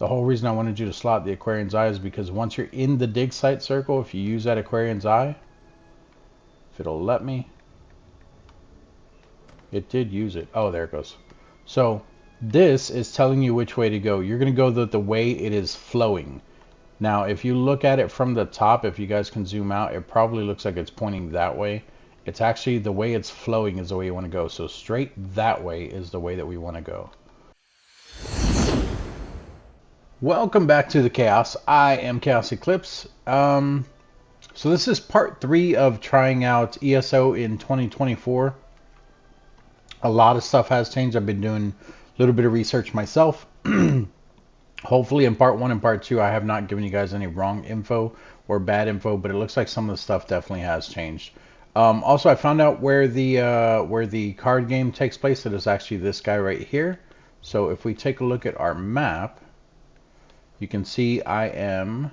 The whole reason I wanted you to slot the Aquarian's Eye is because once you're in the dig site circle, if you use that Aquarian's Eye, if it'll let me, it did use it. Oh, there it goes. So this is telling you which way to go. You're going to go the way it is flowing. Now, if you look at it from the top, if you guys can zoom out, it probably looks like it's pointing that way. It's actually the way it's flowing is the way you want to go. So straight that way is the way that we want to go. Welcome back to the Chaos. I am ChaosEclipse. So this is part 3 of trying out ESO in 2024. A lot of stuff has changed. I've been doing a little bit of research myself. Hopefully in part 1 and part 2 I have not given you guys any wrong info or bad info, but it looks like some of the stuff definitely has changed. Also, I found out where the card game takes place. It is actually this guy right here. So if we take a look at our map, you can see I am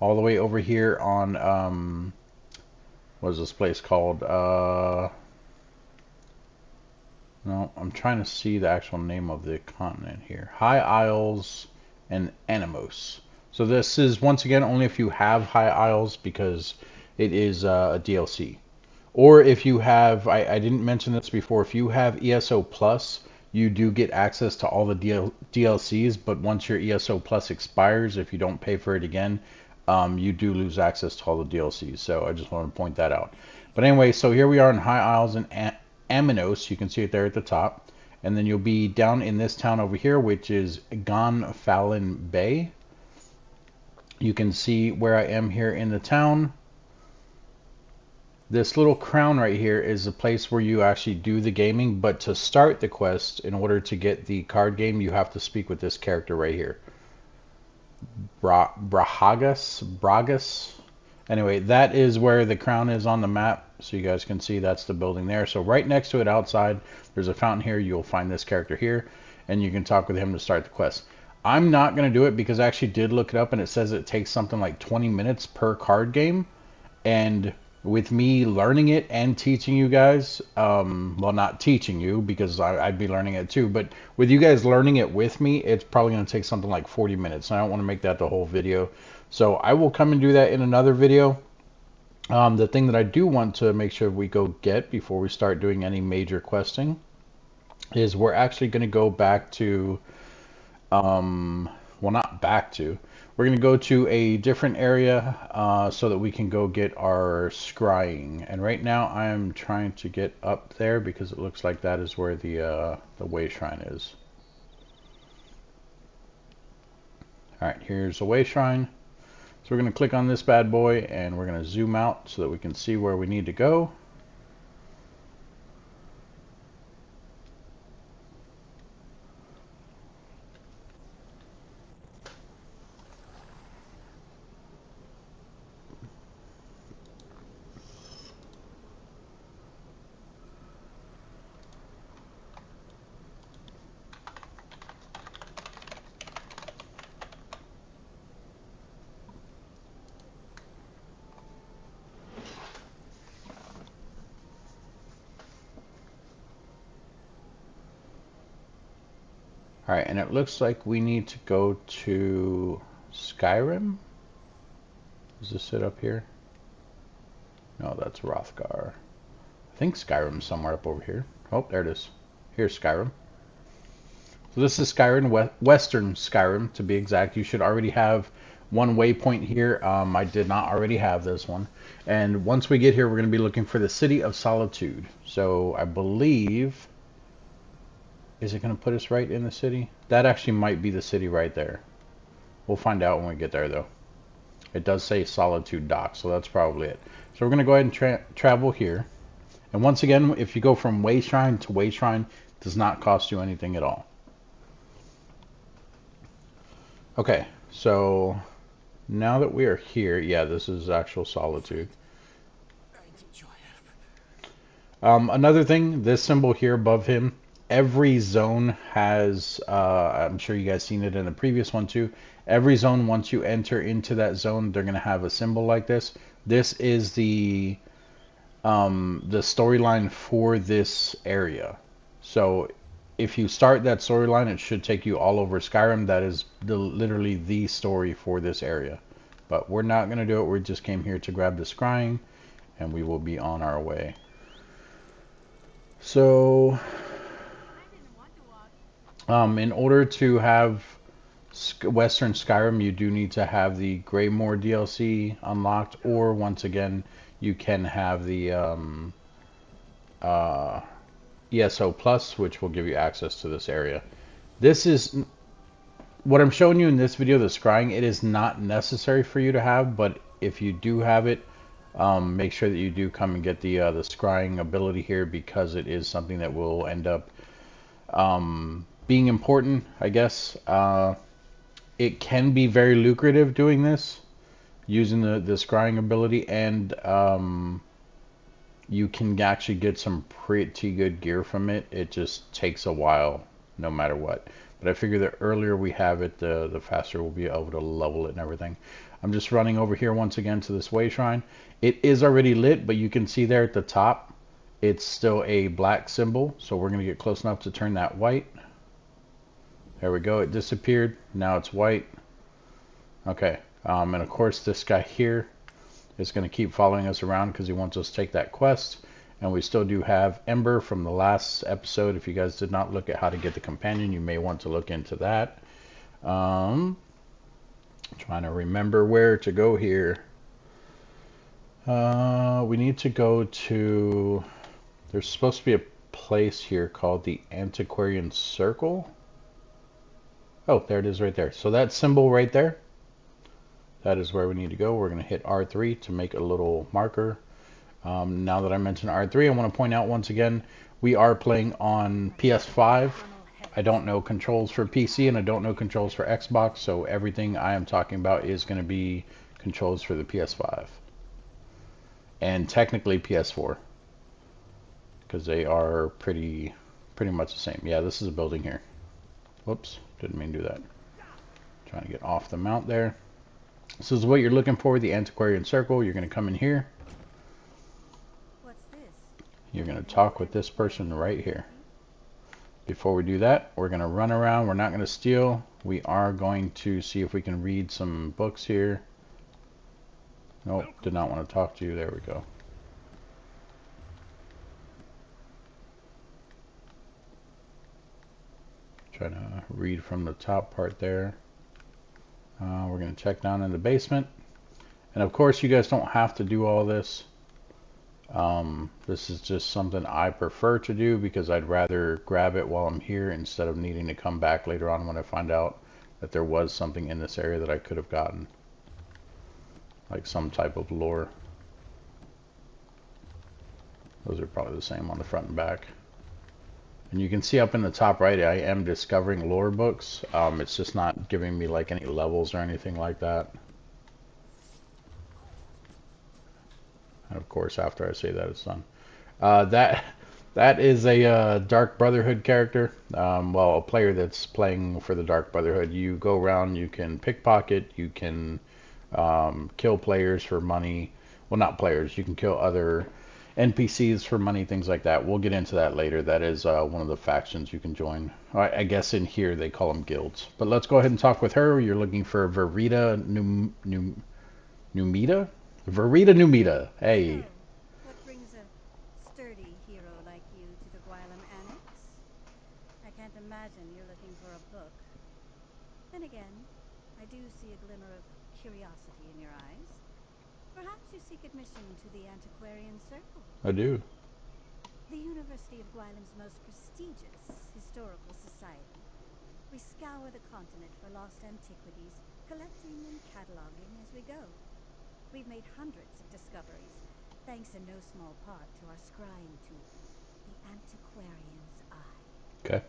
all the way over here on, what is this place called? No, I'm trying to see the actual name of the continent here. High Isles and Animos. So this is, once again, only if you have High Isles, because it is a DLC. Or if you have, I didn't mention this before, if you have ESO Plus, you do get access to all the DLCs, but once your ESO Plus expires, if you don't pay for it again, you do lose access to all the DLCs. So I just want to point that out. But anyway, so here we are in High Isles and Aminos. You can see it there at the top. And then you'll be down in this town over here, which is Gonfalon Bay. You can see where I am here in the town. This little crown right here is the place where you actually do the gaming, but to start the quest, in order to get the card game, you have to speak with this character right here. Bragas. Anyway, that is where the crown is on the map, so you guys can see that's the building there. So right next to it outside, there's a fountain here. You'll find this character here, and you can talk with him to start the quest. I'm not going to do it because I actually did look it up, and it says it takes something like 20 minutes per card game, and with me learning it and teaching you guys, well, not teaching you because I'd be learning it too, but with you guys learning it with me, it's probably going to take something like 40 minutes. And I don't want to make that the whole video. So I will come and do that in another video. The thing that I do want to make sure we go get before we start doing any major questing is we're actually going to go back to, well, not back to, we're going to go to a different area so that we can go get our scrying. And right now I am trying to get up there because it looks like that is where the way shrine is. Alright, here's the way shrine. So we're going to click on this bad boy and we're going to zoom out so that we can see where we need to go. Alright, and it looks like we need to go to Skyrim. Is this it up here? No, that's Rothgar. I think Skyrim's somewhere up over here. Oh, there it is. Here's Skyrim. So this is Skyrim, Western Skyrim to be exact. You should already have one waypoint here. I did not already have this one. And once we get here, we're going to be looking for the City of Solitude. So I believe... Is it going to put us right in the city? That actually might be the city right there. We'll find out when we get there, though. It does say Solitude Dock, so that's probably it. So we're going to go ahead and travel here. And once again, if you go from way shrine to way shrine, it does not cost you anything at all. Okay, so now that we are here, yeah, this is actual Solitude. Another thing, this symbol here above him, every zone has, I'm sure you guys seen it in the previous one too, every zone, once you enter into that zone, they're going to have a symbol like this. This is the storyline for this area. So if you start that storyline, it should take you all over Skyrim. That is literally the story for this area. But we're not going to do it. We just came here to grab the scrying, and we will be on our way. So, in order to have Western Skyrim, you do need to have the Greymore DLC unlocked, or once again, you can have the ESO Plus, which will give you access to this area. This is what I'm showing you in this video, the scrying. It is not necessary for you to have, but if you do have it, make sure that you do come and get the scrying ability here, because it is something that will end up being important, I guess. It can be very lucrative doing this, using the scrying ability, and you can actually get some pretty good gear from it. It just takes a while, no matter what. But I figure the earlier we have it, the faster we'll be able to level it and everything. I'm just running over here once again to this way shrine. It is already lit, but you can see there at the top, it's still a black symbol. So we're going to get close enough to turn that white. There we go. It disappeared. Now it's white. Okay. And of course, this guy here is going to keep following us around because he wants us to take that quest. And we still do have Ember from the last episode. If you guys did not look at how to get the companion, you may want to look into that. Trying to remember where to go here. We need to go to... There's supposed to be a place here called the Antiquarian Circle. Oh, there it is right there. So that symbol right there, that is where we need to go. We're going to hit R3 to make a little marker. Now that I mentioned R3, I want to point out once again, we are playing on PS5. I don't know controls for PC, and I don't know controls for Xbox, so everything I am talking about is going to be controls for the PS5. And technically PS4, because they are pretty much the same. Yeah, this is a building here. Whoops, didn't mean to do that. Trying to get off the mount there. This is what you're looking for, the Antiquarian Circle. You're going to come in here. What's this? You're going to talk with this person right here. Before we do that, we're going to run around. We're not going to steal. We are going to see if we can read some books here. Nope, did not want to talk to you. There we go. Trying to read from the top part there. We're going to check down in the basement. And of course, you guys don't have to do all this. This is just something I prefer to do because I'd rather grab it while I'm here instead of needing to come back later on when I find out that there was something in this area that I could have gotten. Like some type of lore. Those are probably the same on the front and back. And you can see up in the top right, I am discovering lore books. It's just not giving me like any levels or anything like that. And of course, after I say that, it's done. That is a Dark Brotherhood character. Well, a player that's playing for the Dark Brotherhood. You go around, you can pickpocket, you can kill players for money. Well, not players. You can kill other NPCs for money, things like that. We'll get into that later. That is one of the factions you can join. I guess in here they call them guilds. But let's go ahead and talk with her. You're looking for Verita Numita? Verita Numita. Hey. So, what brings a sturdy hero like you to the Gwylem Annex? I can't imagine you're looking for a book. Then again, I do see a glimmer of curiosity in your eyes. Perhaps you seek admission to the Antiquarian Circle. I do. The University of Gwylem's most prestigious historical society. We scour the continent for lost antiquities, collecting and cataloging as we go. We've made hundreds of discoveries, thanks in no small part to our scrying tool, the Antiquarian's Eye. Okay.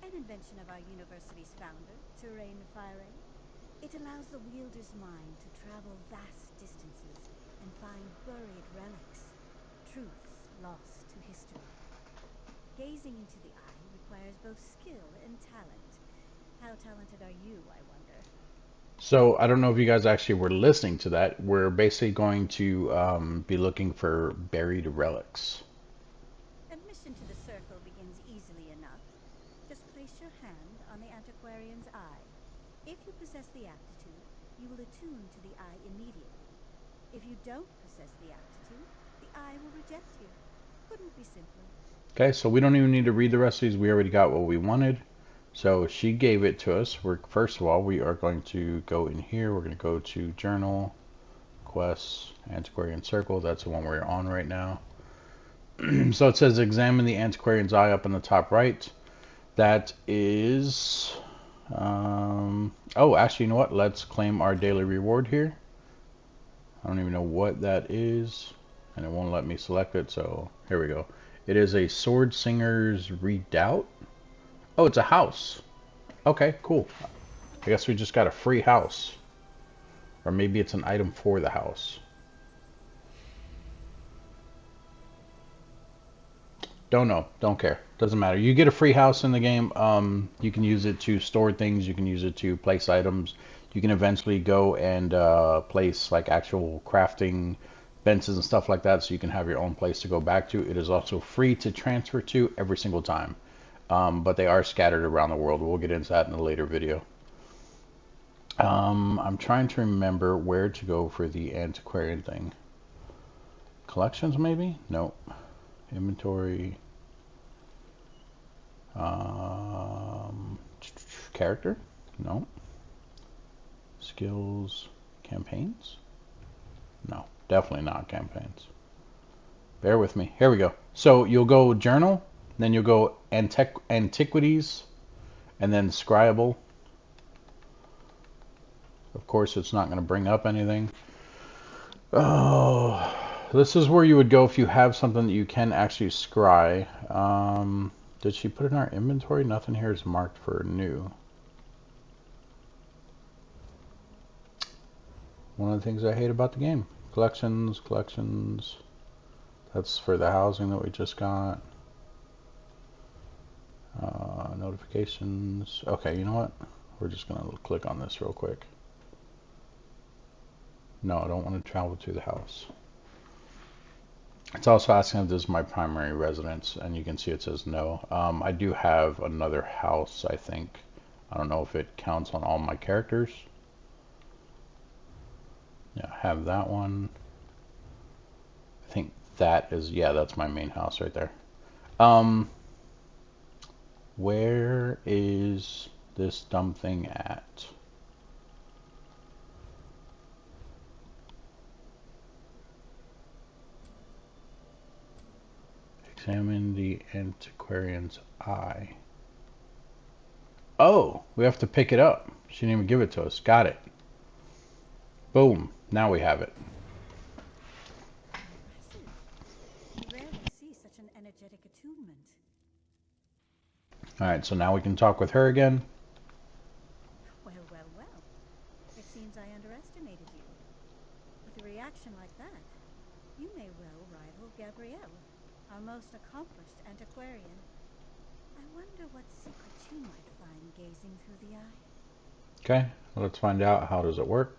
An invention of our university's founder, Terrain Fire. It allows the wielder's mind to travel vast distances and find buried relics, truths lost to history. Gazing into the eye requires both skill and talent. How talented are you, I wonder? So I don't know if you guys actually were listening to that. We're basically going to be looking for buried relics. Admission to the circle begins easily enough. possess the aptitude, you will attune to the eye immediately. If you don't possess the aptitude, the eye will reject you. Couldn't be simpler. Okay, so we don't even need to read the rest of these. We already got what we wanted. So she gave it to us. First of all, we are going to go in here. We're going to go to Journal, Quests, Antiquarian Circle. That's the one we're on right now. So it says examine the antiquarian's eye up in the top right. That is... oh, actually, you know what? Let's claim our daily reward here. I don't even know what that is. And it won't let me select it, so here we go. It is a Sword Singer's Redoubt. Oh, it's a house. Okay, cool. I guess we just got a free house. Or maybe it's an item for the house. Don't know. Don't care. Doesn't matter. You get a free house in the game. You can use it to store things. You can use it to place items. You can eventually go and place like actual crafting benches and stuff like that, so you can have your own place to go back to. It is also free to transfer to every single time. But they are scattered around the world. We'll get into that in a later video. I'm trying to remember where to go for the antiquarian thing. Collections, maybe? Nope. Inventory. Character? No. Skills. Campaigns? No, definitely not campaigns. Bear with me. Here we go. So you'll go Journal, then you'll go Antiquities, and then Scribble. Of course, it's not going to bring up anything. Oh, this is where you would go if you have something that you can actually scry. Did she put it in our inventory? Nothing here is marked for new. One of the things I hate about the game. Collections, collections. That's for the housing that we just got. Notifications. Okay, you know what? We're just going to click on this real quick. No, I don't want to travel to the house. It's also asking if this is my primary residence, and you can see it says no. I do have another house, I think. I don't know if it counts on all my characters. Yeah, I have that one. I think that is, yeah, that's my main house right there. Where is this dumb thing at? Examine the antiquarian's eye. Oh, we have to pick it up. She didn't even give it to us. Got it. Boom. Now we have it. You rarely see such an energetic attunement. Alright, so now we can talk with her again. Well, well, well. It seems I underestimated you. With a reaction like that, you may well rival Gabrielle, our most accomplished antiquarian. I wonder what secrets you might find gazing through the eye. Okay, let's find out. How does it work?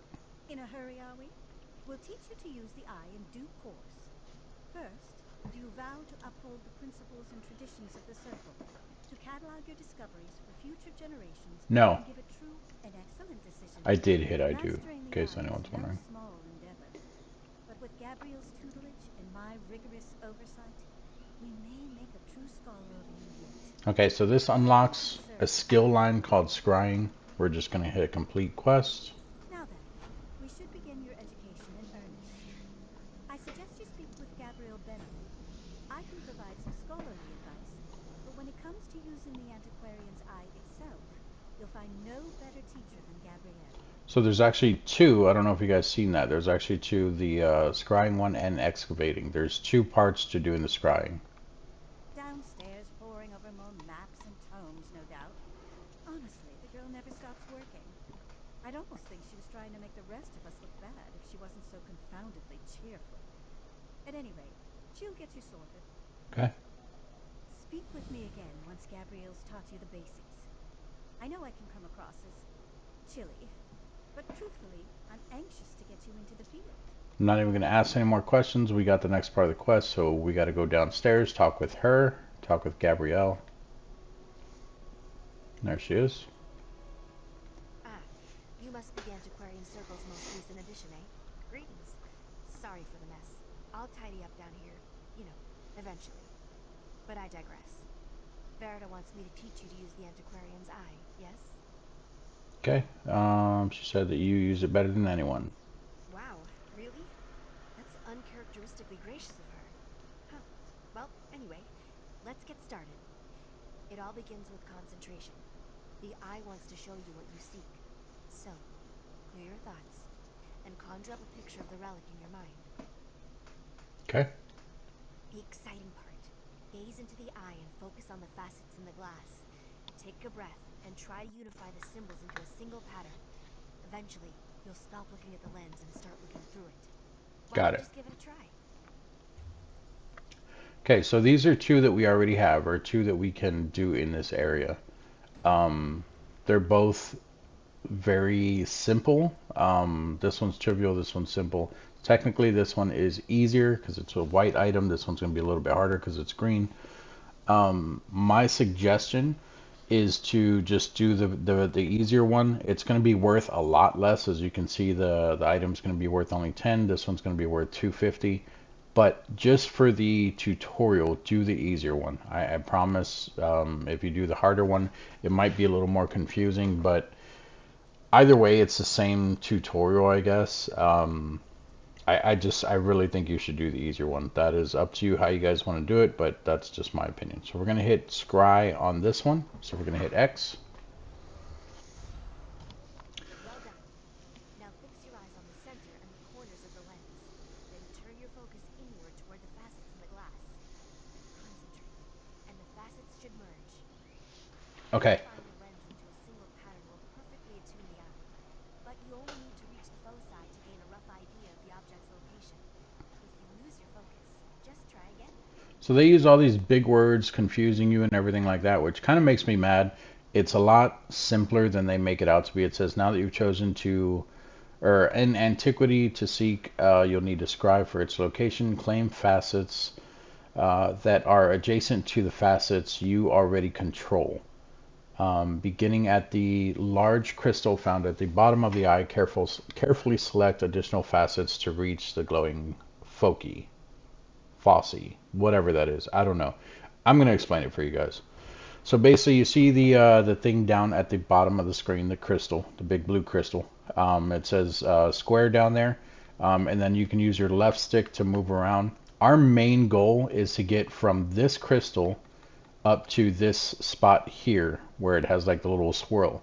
In a hurry, are we? We'll teach you to use the eye in due course. First, do you vow to uphold the principles and traditions of the Circle, to catalog your discoveries for future generations, No. and give a true and excellent decision? I did hit I do, Mastering in the case eye anyone's is no wondering. small endeavor, but with Gabrielle's tutelage and my rigorous oversight, we may make a true scholar of you yet. Okay, so this unlocks a skill line called Scrying. We're just going to hit a complete quest. Now then, we should begin your education in earnest. I suggest you speak with Gabrielle Benham. I can provide some scholarly advice, but when it comes to using the antiquarian's eye itself, you'll find no better teacher than Gabrielle. So there's actually two. I don't know if you guys seen that. There's actually two, the Scrying one and Excavating. There's two parts to doing the Scrying. Downstairs, poring over more maps and tomes, no doubt. Honestly, the girl never stops working. I'd almost think she was trying to make the rest of us look bad if she wasn't so confoundedly cheerful. At any rate, she'll get you sorted. Okay. Speak with me again once Gabrielle's taught you the basics. I know I can come across as chilly, but truthfully, I'm anxious to get you into the field. I'm not even going to ask any more questions. We got the next part of the quest, so we got to go downstairs, talk with her, talk with Gabrielle. There she is. Ah, You must be the Antiquarian Circle's most recent addition, eh? Greetings. Sorry for the mess. I'll tidy up down here, you know, eventually. But I digress. Verita wants me to teach you to use the Antiquarian's eye, yes? Okay. She said that you use it better than anyone. Wow, really? That's uncharacteristically gracious of her. Huh. Well, anyway, let's get started. It all begins with concentration. The eye wants to show you what you seek. So, clear your thoughts, and conjure up a picture of the relic in your mind. Okay. The exciting part. Gaze into the eye and focus on the facets in the glass. Take a breath and try to unify the symbols into a single pattern. Eventually, you'll stop looking at the lens and start looking through it. Why Got don't it. you just give it a try? Okay, so these are two that we already have, or two that we can do in this area. They're both very simple. This one's trivial, this one's simple. Technically, this one is easier because it's a white item. This one's going to be a little bit harder because it's green. My suggestion is to just do the easier one. It's going to be worth a lot less. As you can see, the item's going to be worth only 10. This one's going to be worth 250. But just for the tutorial, do the easier one. I promise, if you do the harder one, it might be a little more confusing, but either way, it's the same tutorial, I guess. I really think you should do the easier one. That is up to you how you guys want to do it, but that's just my opinion. So we're going to hit Scry on this one. So we're going to hit X. Well done. Now fix your eyes on the center and the corners of the lens. Then turn your focus inward toward the facets in the glass. Concentrate, and the facets should merge. Okay. Unifying the lens into a single pattern will perfectly attune the eye. But you only need to reach the foci to gain a rough idea of the object's location. If you lose your focus, just try again. So they use all these big words, confusing you and everything like that, which kind of makes me mad. It's a lot simpler than they make it out to be. It says, now that you've chosen to, or in antiquity to seek, you'll need to scribe for its location, claim facets that are adjacent to the facets you already control. Beginning at the large crystal found at the bottom of the eye, carefully select additional facets to reach the glowing foci, whatever that is. I don't know. I'm going to explain it for you guys. So basically, you see the thing down at the bottom of the screen, the crystal, the big blue crystal. It says square down there, and then you can use your left stick to move around. Our main goal is to get from this crystal up to this spot here where it has like the little swirl.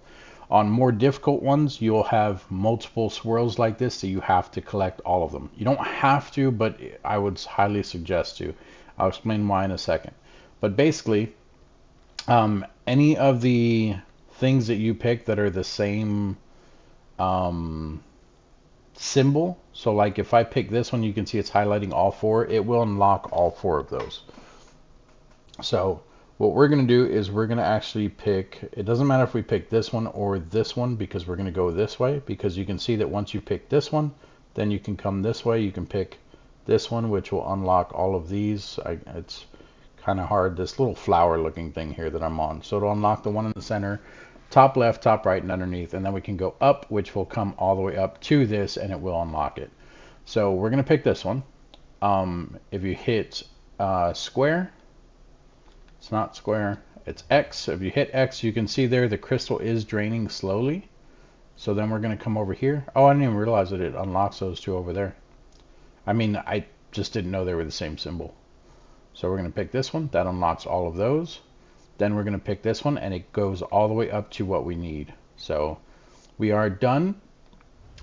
On more difficult ones, you'll have multiple swirls like this, so you have to collect all of them. You don't have to, but I would highly suggest to. I'll explain why in a second. But basically, any of the things that you pick that are the same symbol, so like if I pick this one, you can see it's highlighting all four. It will unlock all four of those. So what we're going to do is we're going to actually pick, it doesn't matter if we pick this one or this one, because we're going to go this way, because you can see that once you pick this one, then you can come this way. You can pick this one, which will unlock all of these. It's kind of hard, this little flower looking thing here that I'm on. So it'll unlock the one in the center, top left, top right, and underneath. And then we can go up, which will come all the way up to this, and it will unlock it. So we're going to pick this one. If you hit square, it's not square, it's X. If you hit X, you can see there the crystal is draining slowly. So then we're going to come over here. Oh, I didn't even realize that it unlocks those two over there. I mean, I just didn't know they were the same symbol. So we're going to pick this one. That unlocks all of those. Then we're going to pick this one, and it goes all the way up to what we need. So we are done.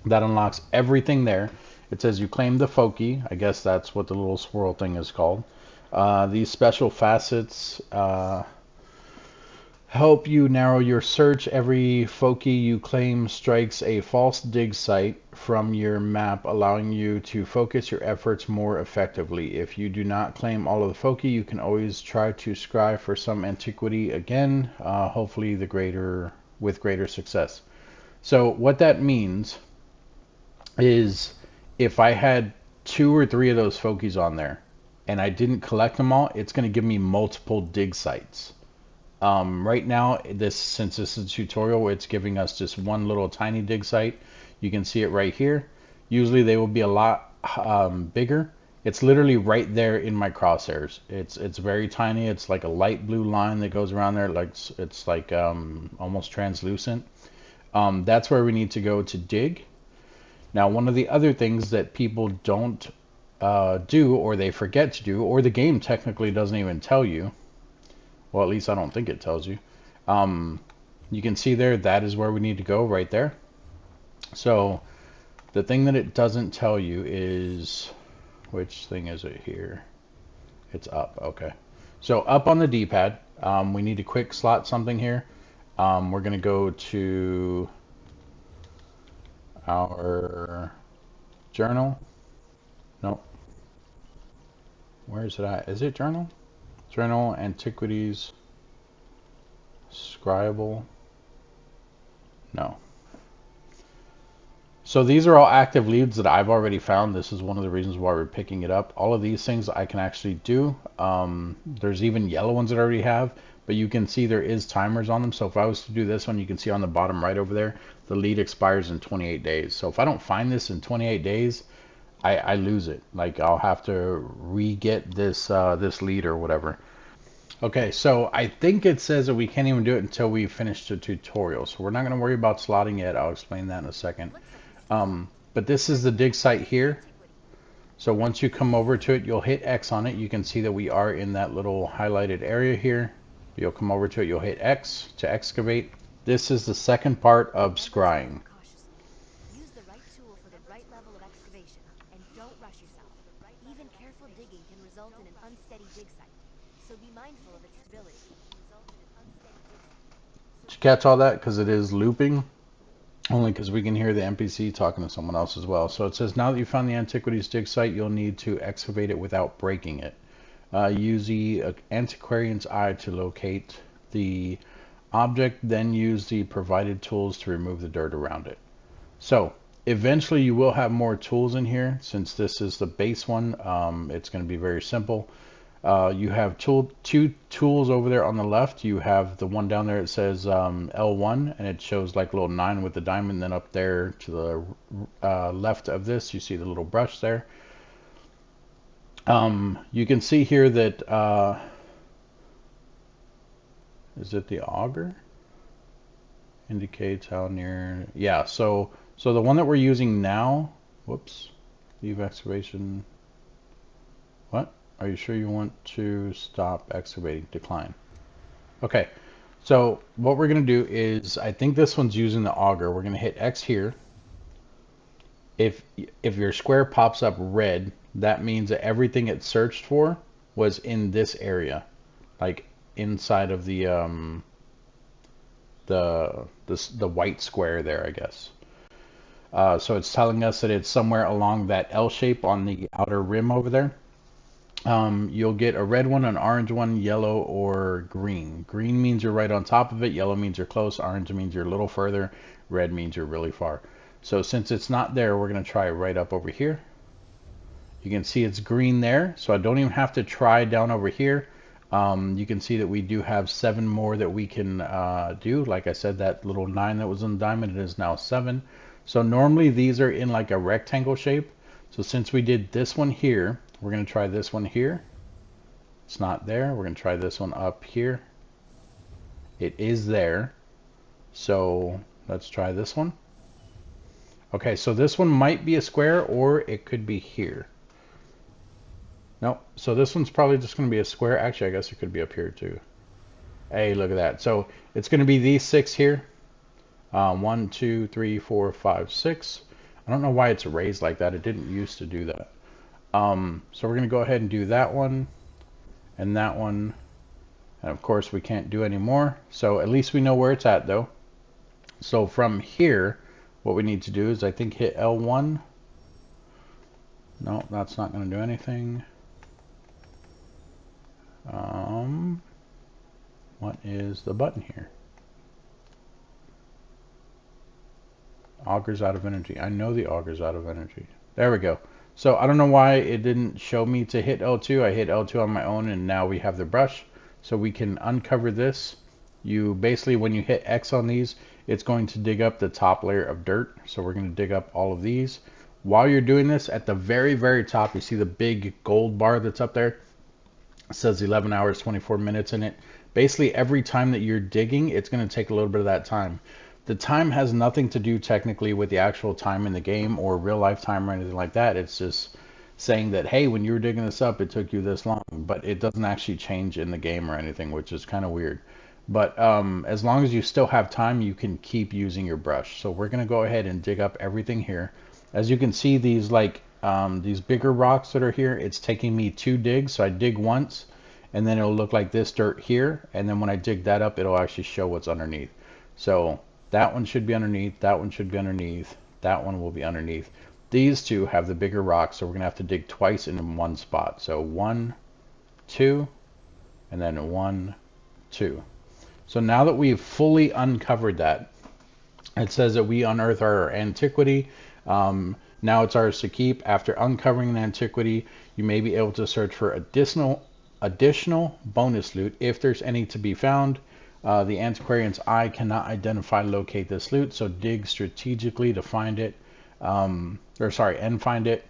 That unlocks everything there. It says you claim the foci. I guess that's what the little swirl thing is called. These special facets help you narrow your search. Every foci you claim strikes a false dig site from your map, allowing you to focus your efforts more effectively. If you do not claim all of the foci, you can always try to scry for some antiquity again, hopefully with greater success. So what that means is if I had 2 or 3 of those focis on there and I didn't collect them all, it's going to give me multiple dig sites. Right now, since this is a tutorial, it's giving us just one little tiny dig site. You can see it right here. Usually they will be a lot bigger. It's literally right there in my crosshairs. It's very tiny. It's like a light blue line that goes around there. Like it's like almost translucent. That's where we need to go to dig. Now, one of the other things that people don't do, or they forget to do, or the game technically doesn't even tell you, well, at least I don't think it tells you. You can see there, that is where we need to go right there. So the thing that it doesn't tell you is, which thing is it here? It's up, okay. So up on the D-pad, we need to quick slot something here. We're gonna go to our journal. Nope. Where is it at? Is it journal? Journal, Antiquities, Scribble. No. So these are all active leads that I've already found. This is one of the reasons why we're picking it up. All of these things I can actually do. There's even yellow ones that I already have, but you can see there is timers on them. So if I was to do this one, you can see on the bottom right over there, the lead expires in 28 days. So if I don't find this in 28 days, I lose it. Like I'll have to re-get this this lead or whatever. Okay, so I think it says that we can't even do it until we finish the tutorial. So we're not going to worry about slotting yet. I'll explain that in a second. But this is the dig site here. So once you come over to it, you'll hit X on it. You can see that we are in that little highlighted area here. You'll come over to it, you'll hit X to excavate. This is the second part of scrying. Use the right tool for the right level of excavation, and don't rush yourself. Even careful digging can result in an unsteady dig site, so be mindful of its stability. Did you catch all that? Because it is looping. Only because we can hear the NPC talking to someone else as well. So it says, now that you found the Antiquities dig site, you'll need to excavate it without breaking it. Use the Antiquarian's Eye to locate the object, then use the provided tools to remove the dirt around it. So eventually you will have more tools in here. Since this is the base one, it's going to be very simple. You have two tools over there on the left. You have the one down there, it says L1, and it shows like a little 9 with the diamond. Then up there to the left of this, you see the little brush there. You can see here that, is it the auger? Indicates how near, yeah, so the one that we're using now, whoops, leave excavation, what? Are you sure you want to stop excavating? Decline. Okay, so what we're going to do is, I think this one's using the auger. We're going to hit X here. If your square pops up red, that means that everything it searched for was in this area, like inside of the white square there, I guess. So it's telling us that it's somewhere along that L shape on the outer rim over there. You'll get a red one, an orange one, yellow, or green. Green means you're right on top of it, yellow means you're close, orange means you're a little further, red means you're really far. So since it's not there, we're going to try right up over here. You can see it's green there, so I don't even have to try down over here. You can see that we do have 7 more that we can do. Like I said, that little 9 that was in the diamond, it is now 7. So normally these are in like a rectangle shape. So since we did this one here, we're going to try this one here. It's not there. We're going to try this one up here. It is there. So let's try this one. Okay, so this one might be a square, or it could be here. Nope. So this one's probably just going to be a square. Actually, I guess it could be up here too. Hey, look at that. So it's going to be these 6 here. 1, 2, 3, 4, 5, 6. I don't know why it's raised like that. It didn't used to do that. So we're going to go ahead and do that one and that one. And of course we can't do any more. So at least we know where it's at though. So from here, what we need to do is I think hit L1. No, that's not going to do anything. What is the button here? Auger's out of energy. I know the auger's out of energy. There we go. So I don't know why it didn't show me to hit L2. I hit L2 on my own, and now we have the brush. So we can uncover this, you basically, when you hit X on these, it's going to dig up the top layer of dirt. So we're going to dig up all of these. While you're doing this, at the very, very top, you see the big gold bar that's up there. It says 11 hours, 24 minutes in it. Basically, every time that you're digging, it's going to take a little bit of that time. The time has nothing to do technically with the actual time in the game or real life time or anything like that. It's just saying that, hey, when you were digging this up, it took you this long, but it doesn't actually change in the game or anything, which is kind of weird. But as long as you still have time, you can keep using your brush. So we're going to go ahead and dig up everything here. As you can see, these these bigger rocks that are here, it's taking me 2 digs. So I dig once, and then it'll look like this dirt here. And then when I dig that up, it'll actually show what's underneath. So that one should be underneath. That one should be underneath. That one will be underneath. These two have the bigger rocks, so we're going to have to dig twice in one spot. So 1, 2, and then 1, 2. So now that we've fully uncovered that, it says that we unearth our antiquity. Now it's ours to keep. After uncovering an antiquity, you may be able to search for additional bonus loot if there's any to be found. The antiquarian's eye cannot locate this loot, so dig strategically to find it. And find it.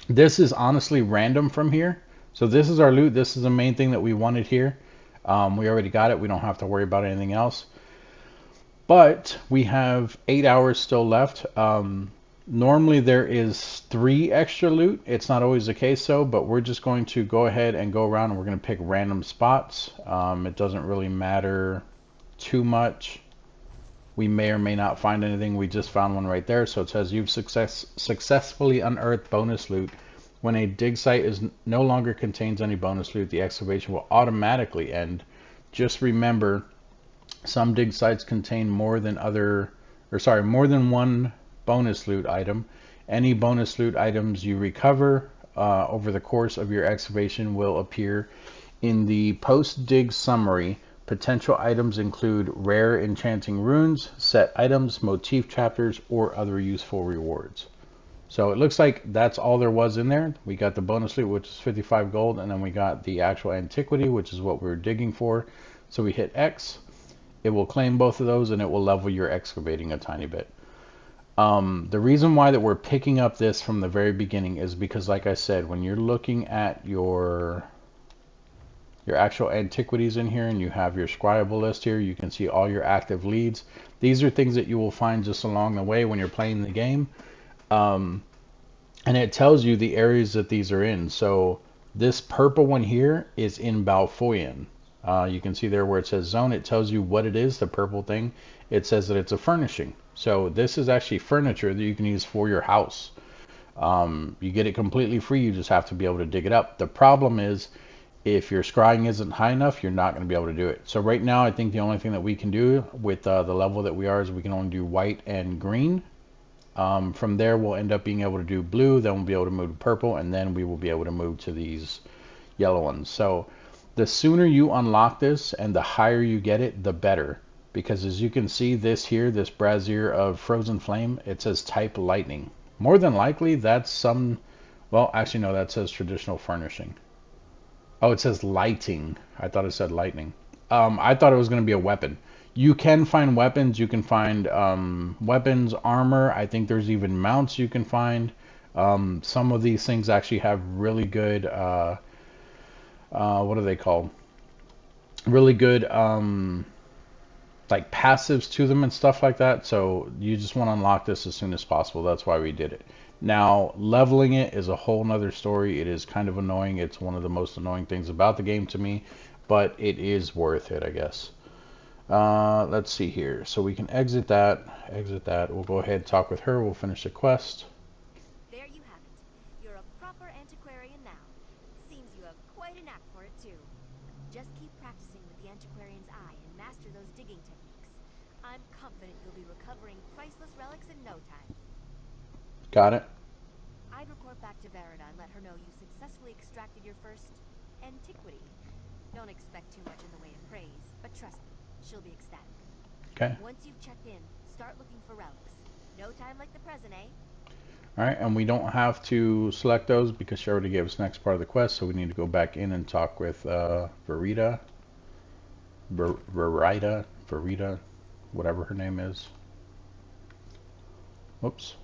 This is honestly random from here. So this is our loot. This is the main thing that we wanted here. We already got it. We don't have to worry about anything else. But we have 8 hours still left. Normally there is 3 extra loot. It's not always the case though, but we're just going to go ahead and go around and we're going to pick random spots. It doesn't really matter too much. We may or may not find anything. We just found one right there. So it says you've successfully unearthed bonus loot. When a dig site no longer contains any bonus loot, the excavation will automatically end. Just remember, some dig sites contain more than one bonus loot item. Any bonus loot items you recover over the course of your excavation will appear in the post-dig summary. Potential items include rare enchanting runes, set items, motif chapters, or other useful rewards. So it looks like that's all there was in there. We got the bonus loot, which is 55 gold, and then we got the actual antiquity, which is what we were digging for. So we hit X. It will claim both of those, and it will level your excavating a tiny bit. The reason why that we're picking up this from the very beginning is because, like I said, when you're looking at your actual antiquities in here and you have your scryable list here, you can see all your active leads. These are things that you will find just along the way when you're playing the game. And it tells you the areas that these are in. So this purple one here is in Balfoyan. You can see there where it says zone, it tells you what it is, the purple thing. It says that it's a furnishing. So this is actually furniture that you can use for your house. You get it completely free, you just have to be able to dig it up. The problem is, if your scrying isn't high enough, you're not going to be able to do it. So right now, I think the only thing that we can do with the level that we are is we can only do white and green. From there, we'll end up being able to do blue, then we'll be able to move to purple, and then we will be able to move to these yellow ones. So the sooner you unlock this and the higher you get it, the better. Because as you can see, this here, this brazier of frozen flame, it says type lightning. More than likely, that's some, well, actually no, that says traditional furnishing. Oh, it says lighting. I thought it said lightning. I thought it was going to be a weapon. You can find weapons. You can find weapons, armor. I think there's even mounts you can find. Some of these things actually have really good, what are they called? Really good, like passives to them and stuff like that. So you just want to unlock this as soon as possible. That's why we did it. Now, leveling it is a whole nother story. It is kind of annoying. It's one of the most annoying things about the game to me, but it is worth it, I guess. Let's see here. So we can exit that. We'll go ahead and talk with her. We'll finish the quest. There you have it. You're a proper antiquarian now. Seems you have quite a knack for it, too. Just keep practicing with the antiquarian's eye and master those digging techniques. I'm confident you'll be recovering priceless relics in no time. Got it. I'd report back to Verida and let her know you successfully extracted your first antiquity. Don't expect too much in the way of praise, but trust me, she'll be ecstatic. Okay. Once you've checked in, start looking for relics. No time like the present, eh? Alright, and we don't have to select those because she already gave us the next part of the quest, so we need to go back in and talk with Verida. Verita, whatever her name is. Whoops.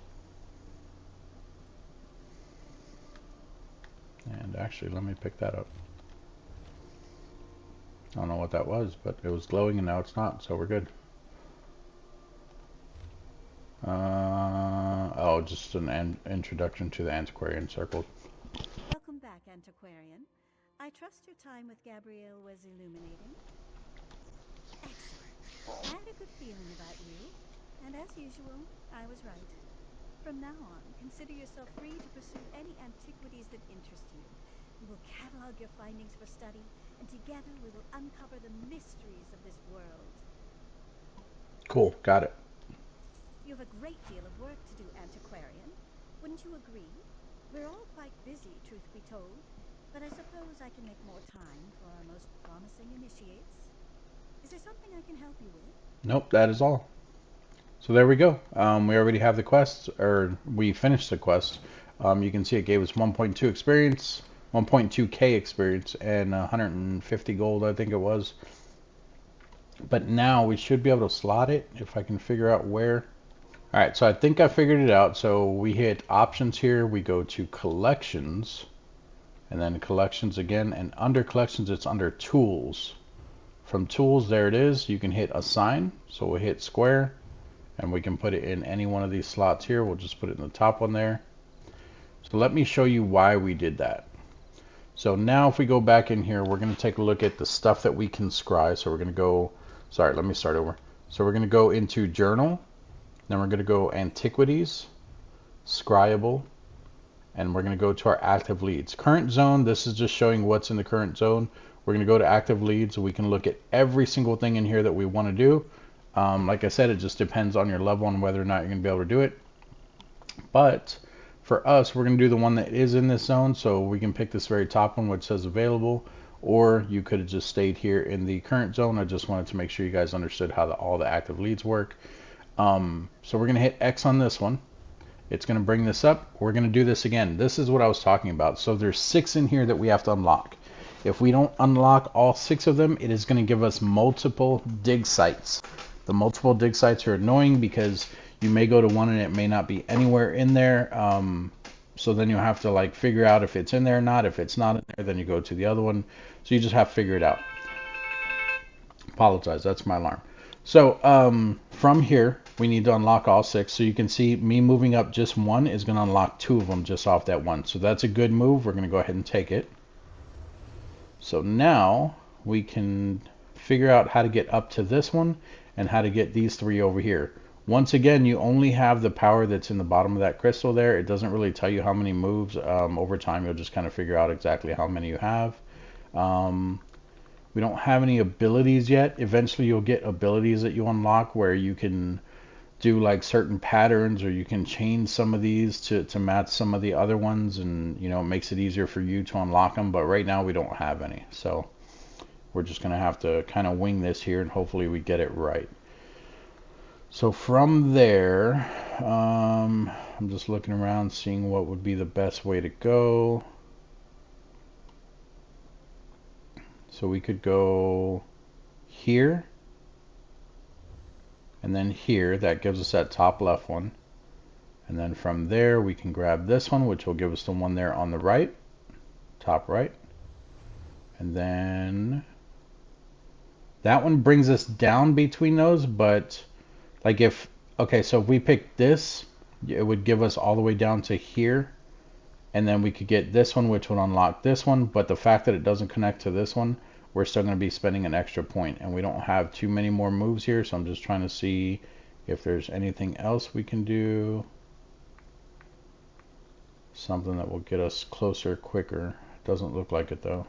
And actually, let me pick that up. I don't know what that was, but it was glowing and now it's not, so we're good. Oh, just an introduction to the Antiquarian Circle. Welcome back, Antiquarian. I trust your time with Gabrielle was illuminating. Excellent. I had a good feeling about you, and as usual, I was right. From now on, consider yourself free to pursue any antiquities that interest you. We will catalog your findings for study, and together we will uncover the mysteries of this world. Cool, got it. You have a great deal of work to do, Antiquarian. Wouldn't you agree? We're all quite busy, truth be told, but I suppose I can make more time for our most promising initiates. Is there something I can help you with? Nope, that is all. So there we go. We already have the quest, or we finished the quest. You can see it gave us 1.2 experience, 1.2k experience, and 150 gold, I think it was. But now we should be able to slot it if I can figure out where. All right, so I think I figured it out. So we hit options here, we go to collections, and then collections again, and under collections it's under tools. From tools, there it is. You can hit assign, so we'll hit square, and we can put it in any one of these slots here. We'll just put it in the top one there. So let me show you why we did that. So now if we go back in here, we're going to take a look at the stuff that we can scry. So we're going to go, sorry, let me start over. So we're going to go into journal, then we're going to go antiquities, scryable, and we're going to go to our active leads. Current zone, this is just showing what's in the current zone. We're going to go to active leads, so we can look at every single thing in here that we want to do. Like I said, it just depends on your level and whether or not you're going to be able to do it. But for us, we're going to do the one that is in this zone, so we can pick this very top one which says available, or you could have just stayed here in the current zone. I just wanted to make sure you guys understood how all the active leads work. So we're going to hit X on this one. It's going to bring this up. We're going to do this again. This is what I was talking about. So there's 6 in here that we have to unlock. If we don't unlock all 6 of them, it is going to give us multiple dig sites. The multiple dig sites are annoying because you may go to one and it may not be anywhere in there. So then you'll have to like figure out if it's in there or not. If it's not in there, then you go to the other one. So you just have to figure it out. Apologize, that's my alarm. So from here, we need to unlock all 6. So you can see me moving up just 1 is going to unlock 2 of them just off that 1. So that's a good move. We're going to go ahead and take it. So now we can figure out how to get up to this one and how to get these 3 over here. Once again, you only have the power that's in the bottom of that crystal there. It doesn't really tell you how many moves. Over time, you'll just kind of figure out exactly how many you have. We don't have any abilities yet. Eventually, you'll get abilities that you unlock where you can do like certain patterns, or you can change some of these to match some of the other ones, and it makes it easier for you to unlock them. But right now we don't have any, so we're just gonna have to kind of wing this here, and hopefully we get it right. So from there, I'm just looking around seeing what would be the best way to go. So we could go here and then here. That gives us that top left one, and then from there we can grab this one, which will give us the one there on the right, top right, and then that one brings us down between those. But like so if we pick this, it would give us all the way down to here, and then we could get this one, which would unlock this one. But the fact that it doesn't connect to this one, we're still going to be spending an extra point, and we don't have too many more moves here. So I'm just trying to see if there's anything else we can do, something that will get us closer quicker. Doesn't look like it though.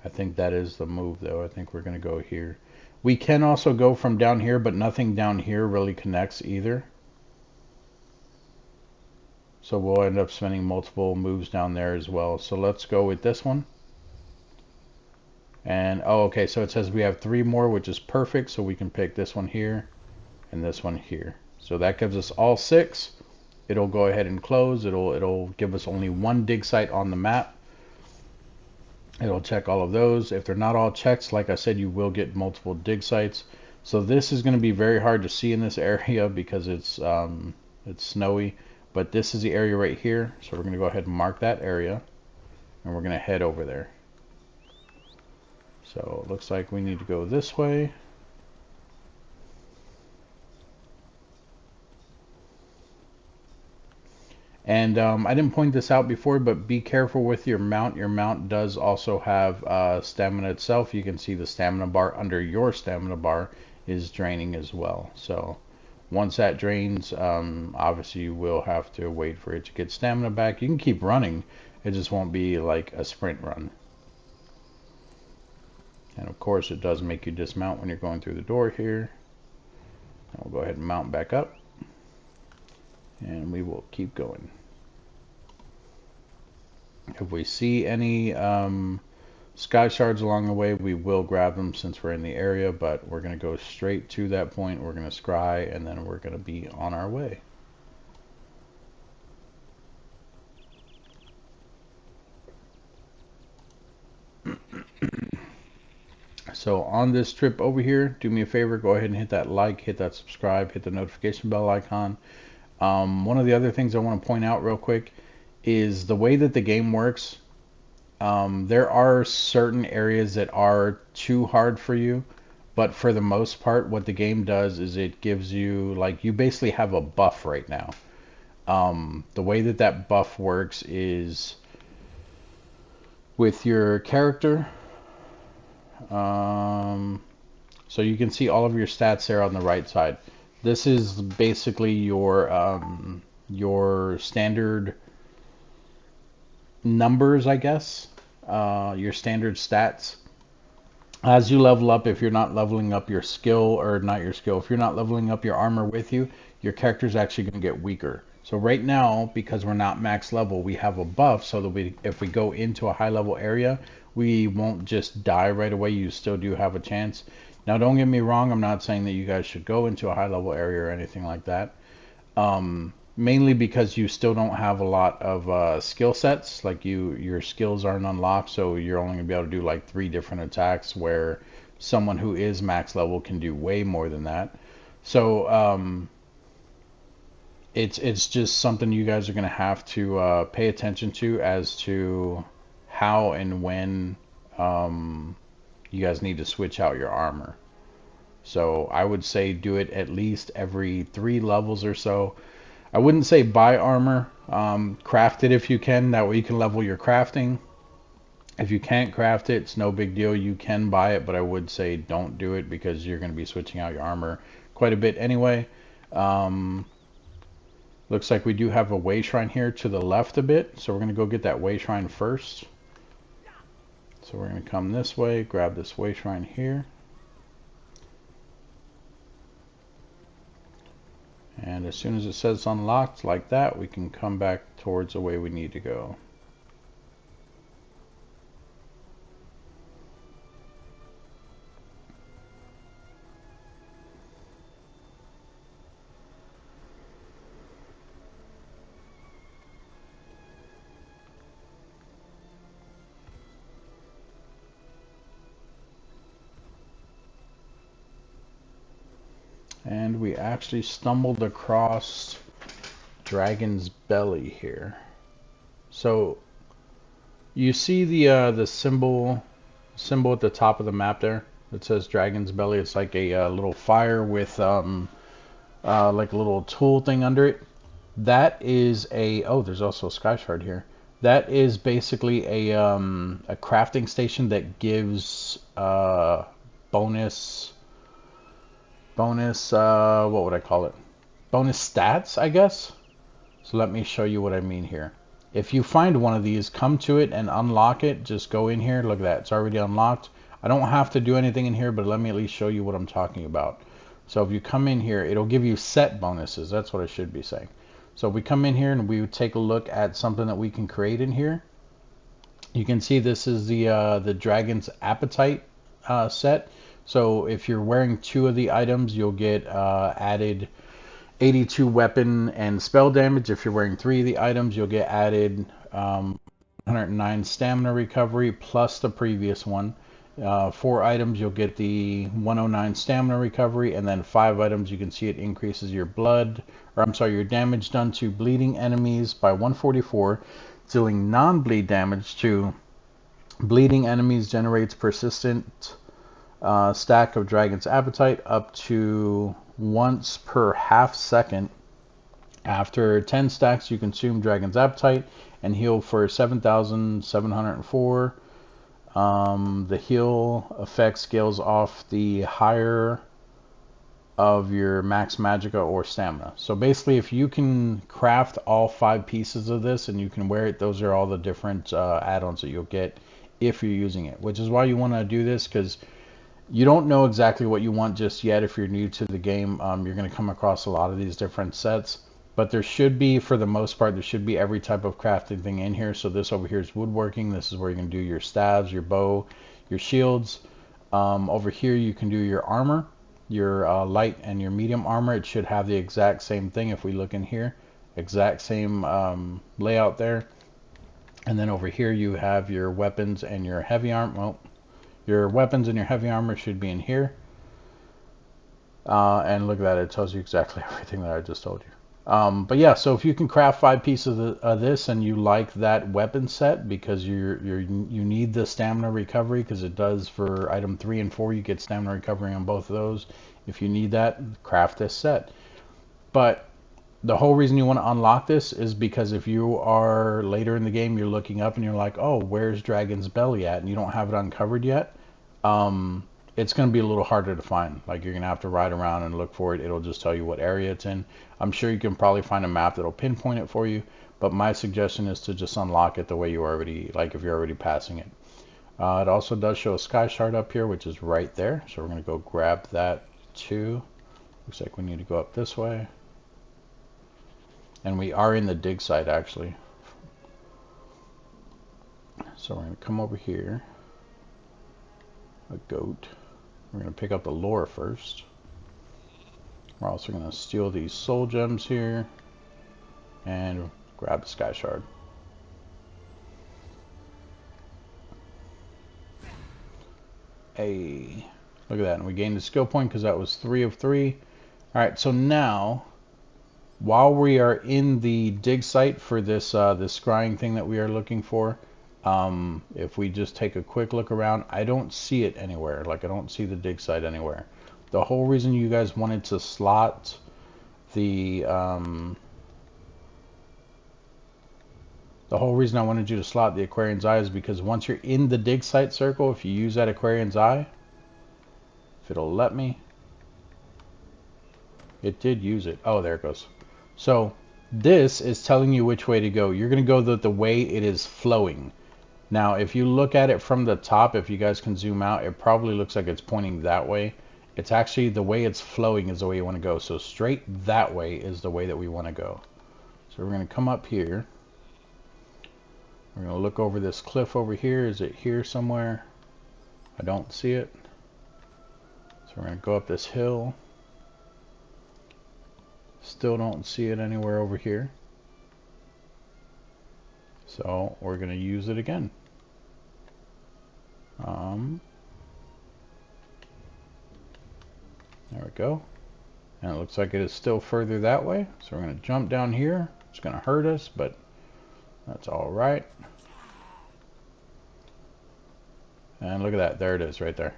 I think that is the move though. I think we're going to go here. We can also go from down here, but nothing down here really connects either. So we'll end up spending multiple moves down there as well. So let's go with this one. And okay, so it says we have 3 more, which is perfect. So we can pick this one here and this one here. So that gives us all 6. it'll go ahead and close. It'll give us only one dig site on the map. It'll check all of those. If they're not all checked, like I said, you will get multiple dig sites. So this is going to be very hard to see in this area because it's snowy. But this is the area right here. So we're going to go ahead and mark that area. And we're going to head over there. So it looks like we need to go this way. And I didn't point this out before, but be careful with your mount. Your mount does also have stamina itself. You can see the stamina bar under your stamina bar is draining as well. So once that drains, obviously you will have to wait for it to get stamina back. You can keep running. It just won't be like a sprint run. And of course it does make you dismount when you're going through the door here. We'll go ahead and mount back up. And we will keep going. If we see any sky shards along the way, we will grab them since we're in the area, but we're going to go straight to that point. We're going to scry, and then we're going to be on our way. So on this trip over here, do me a favor, go ahead and hit that like, hit that subscribe, hit the notification bell icon. One of the other things I want to point out real quick is the way that the game works. There are certain areas that are too hard for you, but for the most part, what the game does is it gives you, like, you basically have a buff right now. The way that that buff works is with your character. So you can see all of your stats there on the right side. This is basically your standard numbers, I guess, your standard stats. As you level up, if you're not leveling up your skill, or not your skill, if you're not leveling up your armor with you, your character's actually going to get weaker. So right now, because we're not max level, we have a buff so that if we go into a high level area, we won't just die right away. You still do have a chance. Now, don't get me wrong, I'm not saying that you guys should go into a high level area or anything like that. Mainly because you still don't have a lot of skill sets. Like your skills aren't unlocked, so you're only gonna be able to do like 3 different attacks, where someone who is max level can do way more than that. So it's just something you guys are gonna have to pay attention to as to how and when you guys need to switch out your armor. So I would say do it at least every 3 levels or so. I wouldn't say buy armor. Craft it if you can. That way you can level your crafting. If you can't craft it, it's no big deal. You can buy it, but I would say don't do it because you're going to be switching out your armor quite a bit anyway. Looks like we do have a way shrine here to the left a bit. So we're going to go get that way shrine first. So we're going to come this way, grab this way shrine here. And as soon as it says unlocked like that, we can come back towards the way we need to go. And we actually stumbled across Dragon's Belly here. So you see the symbol at the top of the map there that says Dragon's Belly. It's like a little fire with like a little tool thing under it. That is there's also a sky shard here. That is basically a crafting station that gives bonus, what would I call it? Bonus stats, I guess. So let me show you what I mean here. If you find one of these, come to it and unlock it. Just go in here. Look at that. It's already unlocked. I don't have to do anything in here, but let me at least show you what I'm talking about. So if you come in here, it'll give you set bonuses. That's what I should be saying. So we come in here and we would take a look at something that we can create in here. You can see this is the Dragon's Appetite set. So if you're wearing 2 of the items, you'll get added 82 weapon and spell damage. If you're wearing 3 of the items, you'll get added 109 stamina recovery plus the previous one. 4 items, you'll get the 109 stamina recovery, and then 5 items, you can see it increases your your damage done to bleeding enemies by 144, dealing non-bleed damage to bleeding enemies, generates persistent stack of Dragon's Appetite up to once per half second. After 10 stacks, you consume Dragon's Appetite and heal for 7,704. The heal effect scales off the higher of your max magicka or stamina. So basically, if you can craft all 5 pieces of this and you can wear it, those are all the different add-ons that you'll get if you're using it, which is why you want to do this, because you don't know exactly what you want just yet. If you're new to the game, you're going to come across a lot of these different sets, but there should be, for the most part, there should be every type of crafting thing in here. So this over here is woodworking. This is where you can do your staves, your bow, your shields. Over here you can do your armor, your light and your medium armor. It should have the exact same thing if we look in here, exact same layout there. And then over here you have your weapons and your heavy armor. Well, your weapons and your heavy armor should be in here. And look at that, it tells you exactly everything that I just told you. But yeah, so if you can craft 5 pieces of this and you like that weapon set because you need the stamina recovery, because it does for item 3 and 4, you get stamina recovery on both of those. If you need that, craft this set. But the whole reason you want to unlock this is because if you are later in the game, you're looking up and you're like, oh, where's Dragon's Belly at? And you don't have it uncovered yet. It's going to be a little harder to find. Like, you're going to have to ride around and look for it. It'll just tell you what area it's in. I'm sure you can probably find a map that'll pinpoint it for you, but my suggestion is to just unlock it the way you already, like if you're already passing it. It also does show a sky shard up here, which is right there. So we're going to go grab that too. Looks like we need to go up this way. And we are in the dig site actually. So we're going to come over here. A goat. We're going to pick up the lore first. We're also going to steal these soul gems here and grab the sky shard. Hey, look at that. And we gained a skill point because that was 3 of 3. All right, so now while we are in the dig site for this this scrying thing that we are looking for, if we just take a quick look around, I don't see it anywhere. Like, I don't see the dig site anywhere. The whole reason you guys wanted to slot the whole reason I wanted you to slot the Aquarian's Eye is because once you're in the dig site circle, if you use that Aquarian's Eye, if it'll let me, it did use it. Oh, there it goes. So this is telling you which way to go. You're going to go the way it is flowing. Now, if you look at it from the top, if you guys can zoom out, it probably looks like it's pointing that way. It's actually the way it's flowing is the way you want to go. So straight that way is the way that we want to go. So we're going to come up here. We're going to look over this cliff over here. Is it here somewhere? I don't see it. So we're going to go up this hill. Still don't see it anywhere over here. So we're going to use it again. There we go. And it looks like it is still further that way. So we're going to jump down here. It's going to hurt us, but that's all right. And look at that. There it is right there.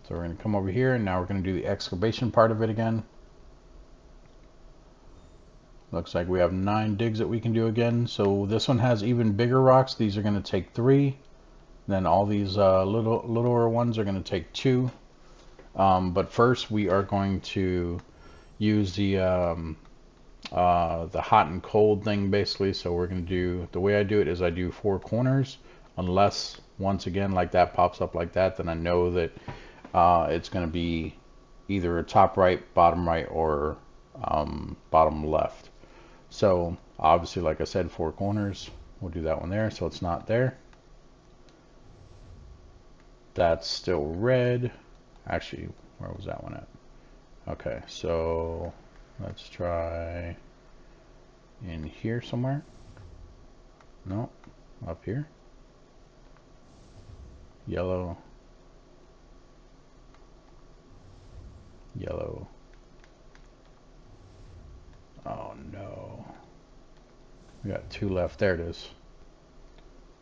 So we're going to come over here, and now we're going to do the excavation part of it again. Looks like we have 9 digs that we can do again. So this one has even bigger rocks. These are going to take 3. Then all these littler ones are going to take 2. But first we are going to use the hot and cold thing basically. So we're going to do, the way I do it is I do 4 corners, unless once again like that pops up like that, then I know that it's going to be either a top right, bottom right, or bottom left. So obviously, like I said, 4 corners. We'll do that one there so it's not there. That's still red. Actually, where was that one at? Okay, so Let's try in here somewhere. No, up here. Yellow. Yellow. Oh no. We got 2 left. There it is.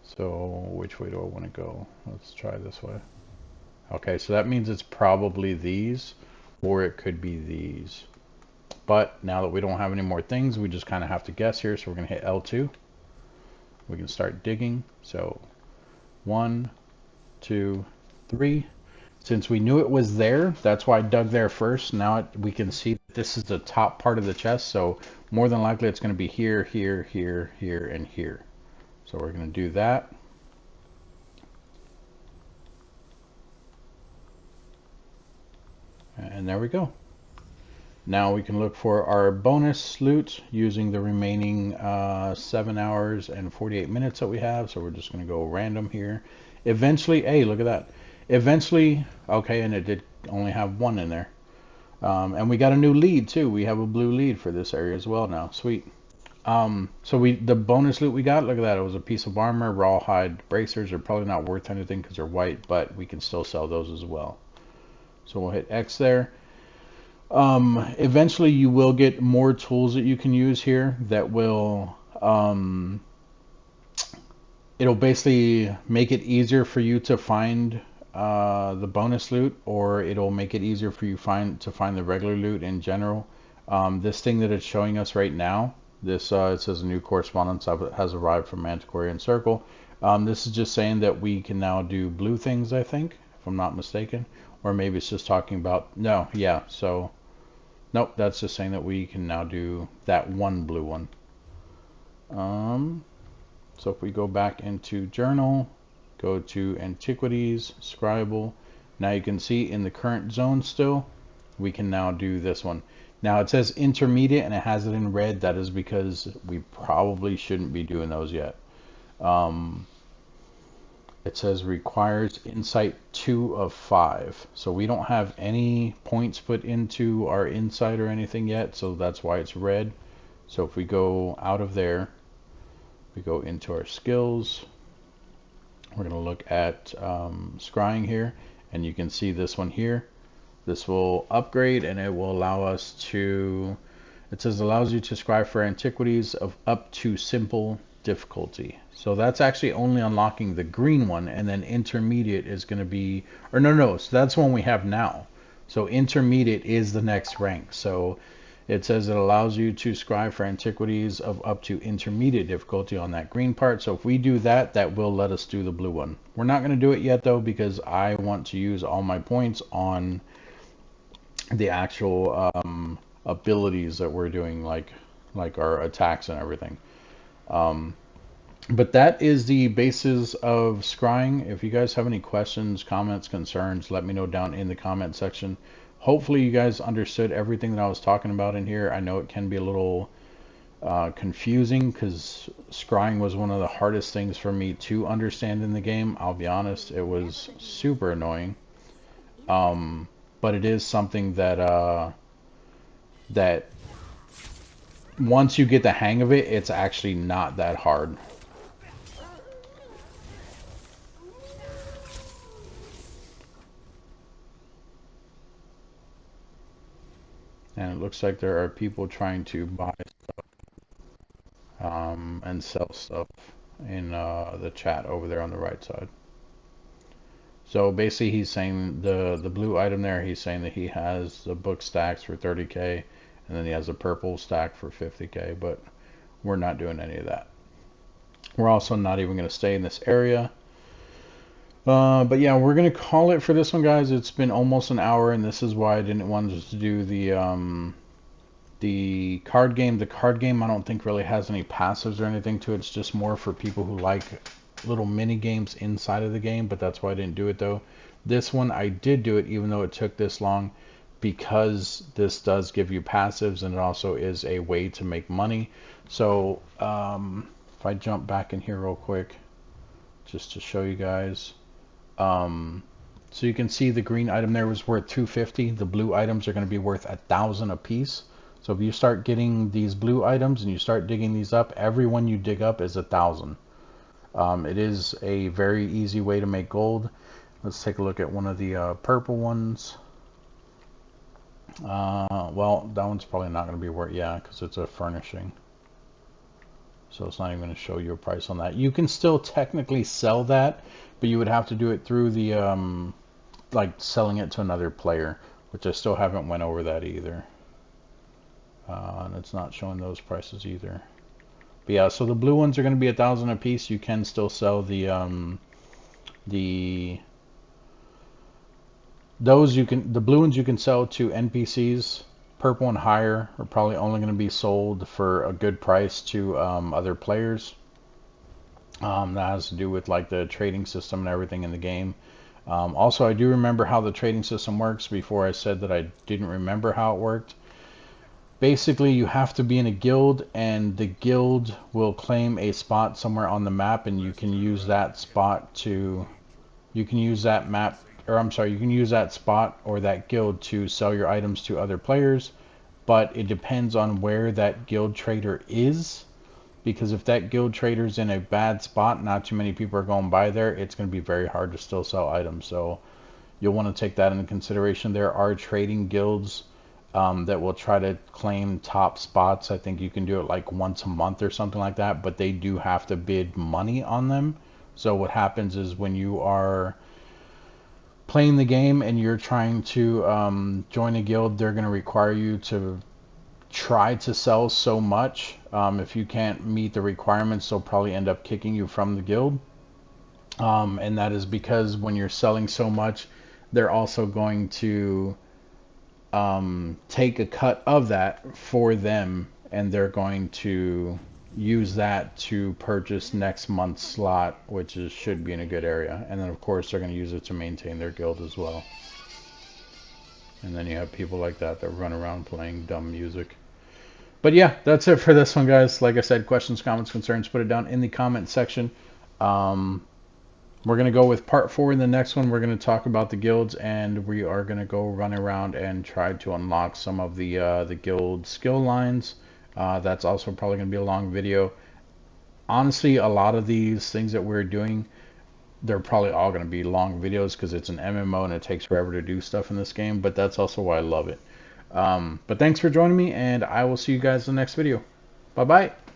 So which way do I want to go? Let's try this way. Okay, so that means it's probably these, or it could be these. But now that we don't have any more things, we just kind of have to guess here. So we're going to hit L2. We can start digging. So 1, 2, 3. Since we knew it was there, that's why I dug there first. Now we can see that this is the top part of the chest. So more than likely it's going to be here, here, here, here, and here. So we're going to do that. And there we go. Now we can look for our bonus loot using the remaining 7 hours and 48 minutes that we have. So we're just going to go random here. Eventually, hey, look at that. Eventually, okay, and it did only have 1 in there. And we got a new lead too. We have a blue lead for this area as well now. Sweet. So the bonus loot we got, look at that. It was a piece of armor, rawhide bracers. Are probably not worth anything because they're white, but we can still sell those as well. So we'll hit X there. Eventually you will get more tools that you can use here that will, it'll basically make it easier for you to find the bonus loot, or it'll make it easier for you to find the regular loot in general. This thing that it's showing us right now, this it says a new correspondence has arrived from Antiquarian Circle. This is just saying that we can now do blue things, I think, if I'm not mistaken, or maybe it's just talking about, no, yeah, so nope, that's just saying that we can now do that one blue one. So if we go back into journal, go to Antiquities, Scribble, now you can see in the current zone still, we can now do this one. Now it says intermediate and it has it in red. That is because we probably shouldn't be doing those yet. It says requires insight 2 of 5. So we don't have any points put into our insight or anything yet. So that's why it's red. So if we go out of there, we go into our skills. We're going to look at scrying here. And you can see this one here. This will upgrade and it will allow us to, it says allows you to scry for antiquities of up to simple difficulty. So that's actually only unlocking the green one, and then intermediate is going to be, or no, so that's one we have now. So intermediate is the next rank. So it says it allows you to scry for antiquities of up to intermediate difficulty on that green part. So if we do that, that will let us do the blue one. We're not going to do it yet though, because I want to use all my points on the actual abilities that we're doing, like our attacks and everything. But that is the basis of scrying. If you guys have any questions, comments, concerns, let me know down in the comment section. Hopefully you guys understood everything that I was talking about in here. I know it can be a little confusing because scrying was one of the hardest things for me to understand in the game. I'll be honest, it was super annoying. But it is something that that once you get the hang of it, it's actually not that hard. And it looks like there are people trying to buy stuff and sell stuff in the chat over there on the right side. So basically he's saying the blue item there, he's saying that he has the book stacks for 30k, and then he has a purple stack for 50k, but we're not doing any of that. We're also not even going to stay in this area. But yeah, we're going to call it for this one, guys. It's been almost an hour, and this is why I didn't want to do the card game. The card game I don't think really has any passives or anything to it. It's just more for people who like little mini games inside of the game, but that's why I didn't do it though. This one I did do it even though it took this long, because this does give you passives and it also is a way to make money. So if I jump back in here real quick just to show you guys, so you can see the green item there was worth 250. The blue items are going to be worth 1,000 a piece. So if you start getting these blue items and you start digging these up, every one you dig up is 1,000. It is a very easy way to make gold. Let's take a look at one of the purple ones. Well, that one's probably not going to be worth, yeah, because it's a furnishing. So it's not even going to show you a price on that. You can still technically sell that, but you would have to do it through the, like selling it to another player, which I still haven't went over that either. And it's not showing those prices either. But yeah, so the blue ones are going to be 1,000 a piece. You can still sell the blue ones you can sell to NPCs. Purple and higher are probably only going to be sold for a good price to other players. That has to do with like the trading system and everything in the game. Also, I do remember how the trading system works before I said that I didn't remember how it worked. Basically, you have to be in a guild, and the guild will claim a spot somewhere on the map, and you can use that spot to, you can use that map, or I'm sorry, you can use that spot or that guild to sell your items to other players, but it depends on where that guild trader is, because if that guild trader's in a bad spot, not too many people are going by there, it's going to be very hard to still sell items. So you'll want to take that into consideration. There are trading guilds that will try to claim top spots. I think you can do it like once a month or something like that, but they do have to bid money on them. So what happens is when you are playing the game and you're trying to join a guild, they're going to require you to try to sell so much. If you can't meet the requirements, they'll probably end up kicking you from the guild. And that is because when you're selling so much, they're also going to take a cut of that for them, and they're going to use that to purchase next month's slot, which should be in a good area. And then of course they're going to use it to maintain their guild as well. And then you have people like that run around playing dumb music. But yeah, that's it for this one, guys. Like I said, questions, comments, concerns, put it down in the comment section. We're going to go with part 4 in the next one. We're going to talk about the guilds, and we are going to go run around and try to unlock some of the guild skill lines. That's also probably going to be a long video. Honestly, a lot of these things that we're doing, they're probably all going to be long videos because it's an MMO and it takes forever to do stuff in this game, but that's also why I love it. But thanks for joining me, and I will see you guys in the next video. Bye-bye.